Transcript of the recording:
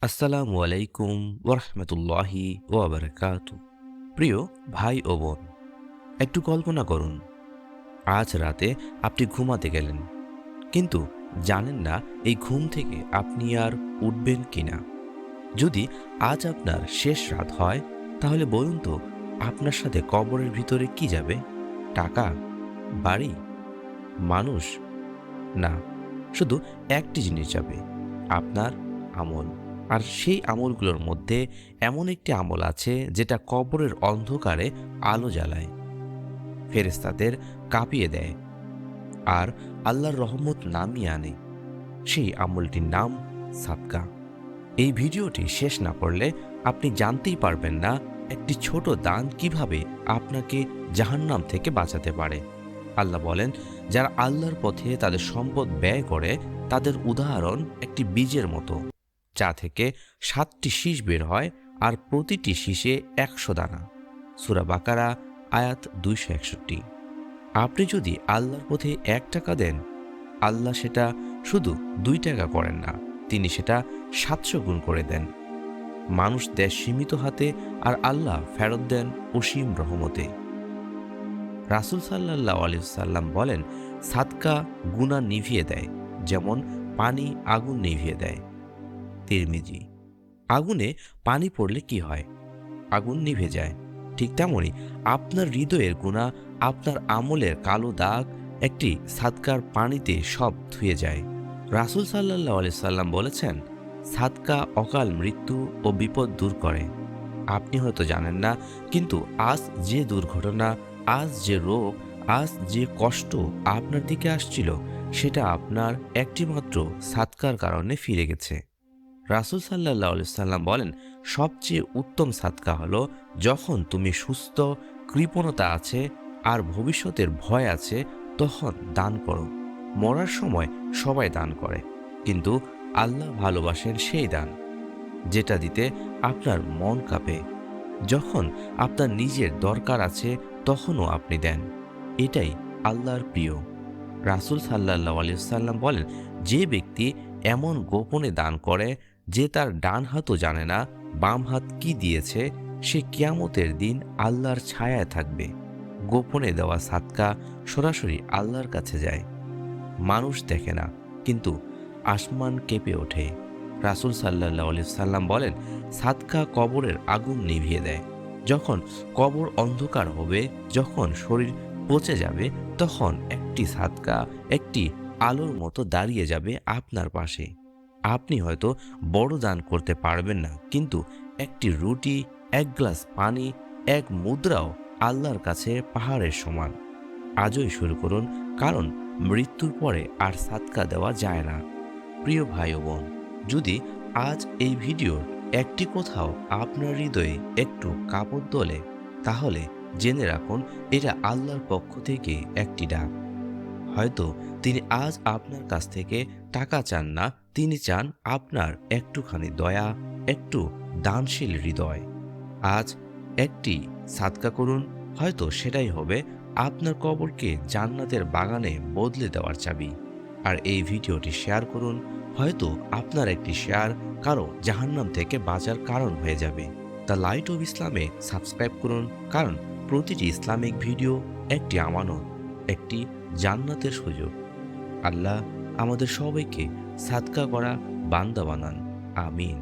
আসসালামু আলাইকুম ওরহমতুল্লাহি ওয়াবারাকাতু। প্রিয় ভাই ও বোন, একটু কল্পনা করুন, আজ রাতে আপনি ঘুমাতে গেলেন, কিন্তু জানেন না এই ঘুম থেকে আপনি আর উঠবেন কিনা। যদি আজ আপনার শেষ রাত হয়, তাহলে বলুন তো আপনার সাথে কবরের ভিতরে কি যাবে? টাকা, বাড়ি, মানুষ? না, শুধু একটি জিনিস যাবে, আপনার আমল। আর সেই আমলগুলোর মধ্যে এমন একটি আমল আছে যেটা কবরের অন্ধকারে আলো জ্বালায়, ফেরেশতাদের কাঁপিয়ে দেয় আর আল্লাহর রহমত নামিয়ে আনে। সেই আমলটির নাম সাদকা। এই ভিডিওটি শেষ না করলে আপনি জানতেই পারবেন না একটি ছোট দান কিভাবে আপনাকে জাহান্নাম থেকে বাঁচাতে পারে। আল্লাহ বলেন, যারা আল্লাহর পথে তাদের সম্পদ ব্যয় করে তাদের উদাহরণ একটি বীজের মতো, যা থেকে 7টি শীষ বের হয় আর প্রতিটি শীষে 100 দানা। সূরা বাকারা আয়াত 261। আপনি যদি আল্লাহর পথে 1 টাকা দেন, আল্লাহ সেটা শুধু 2 টাকা করেন না, তিনি সেটা 700 গুণ করে দেন। মানুষ দেয় সীমিত হাতে আর আল্লাহ ফেরত দেন অসীম রহমতে। রাসূল সাল্লাল্লাহু আলাইহি সাল্লাম বলেন, সাদকা গুনাহ নিভিয়ে দেয়, যেমন পানি আগুন নিভিয়ে দেয়। তিরমিজি। আগুনে পানি পড়লে কি হয়? আগুন নিভে যায়। ঠিক তেমনি আপনার হৃদয়ের গুনাহ, আপনার আমলের কালো দাগ একটি সাদকার পানিতে সব ধুয়ে যায়। রাসূল সাল্লাল্লাহু আলাইহি সাল্লাম বলেছেন, সাদকা অকাল মৃত্যু ও বিপদ দূর করে। আপনি হয়তো জানেন না, কিন্তু আজ যে দুর্ঘটনা, আজ যে রোগ, আজ যে কষ্ট আপনার দিকে আসছিল, সেটা আপনার একটিমাত্র সাদকার কারণে ফিরে গেছে। রাসূল সাল্লাল্লাহু আলাইহি সাল্লাম বলেন, সবচেয়ে উত্তম সাদকা হলো যখন তুমি সুস্থ, কৃপণতা আছে আর ভবিষ্যতের ভয় আছে, তখন দান করো। মরার সময় সবাই দান করে, কিন্তু আল্লাহ ভালোবাসেন সেই দান যেটা দিতে আপনার মন কাঁপে। যখন আপনার নিজের দরকার আছে, তখনও আপনি দেন। এটাই আল্লাহর প্রিয়। রাসূল সাল্লাল্লাহু আলাইহি সাল্লাম বলেন, যে ব্যক্তি এমন গোপনে দান করে যে তার ডান হাতও জানে না বাম হাত কি দিয়েছে, সে কিয়ামতের দিন আল্লাহর ছায়ায় থাকবে। গোপনে দেওয়া সাদকা সরাসরি আল্লাহর কাছে যায়। মানুষ দেখে না, কিন্তু আসমান কেঁপে ওঠে। রাসূল সাল্লাল্লাহু আলাইহি সাল্লাম বলেন, সাদকা কবরের আগুন নিভিয়ে দেয়। যখন কবর অন্ধকার হবে, যখন শরীর পচে যাবে, তখন একটি সাদকা একটি আলোর মতো দাঁড়িয়ে যাবে আপনার পাশে। আপনি হয়তো বড় দান করতে পারবেন না, কিন্তু একটি রুটি, এক গ্লাস পানি, এক মুদ্রাও আল্লাহর কাছে পাহাড়ের সমান। আজই শুরু করুন, কারণ মৃত্যুর পরে আর সাদকা দেওয়া যায় না। প্রিয় ভাই ও বোন, যদি আজ এই ভিডিওর একটি কোথাও আপনার হৃদয়ে একটু কাঁপন তোলে, তাহলে জেনে রাখুন এটা আল্লাহর পক্ষ থেকে একটি ডাক। হয়তো তিনি আজ আপনার কাছ থেকে টাকা চান না, তিনি চান আপনার একটুখানি দয়া, একটু দানশীল হৃদয়। আজ একটি সাদকা করুন, হয়তো সেটাই হবে আপনার কবরকে জান্নাতের বাগানে বদলে দেওয়ার চাবি। আর এই ভিডিওটি শেয়ার করুন, হয়তো আপনার একটি শেয়ার কারো জাহান্নাম থেকে বাঁচার কারণ হয়ে যাবে। দ্য লাইট অফ ইসলামে সাবস্ক্রাইব করুন, কারণ প্রতিটি ইসলামিক ভিডিও একটি আমানত, একটি জান্নাতের সুযোগ। আল্লাহ আমাদের সবাইকে সাদকা করা বান্দা বানান। আমিন।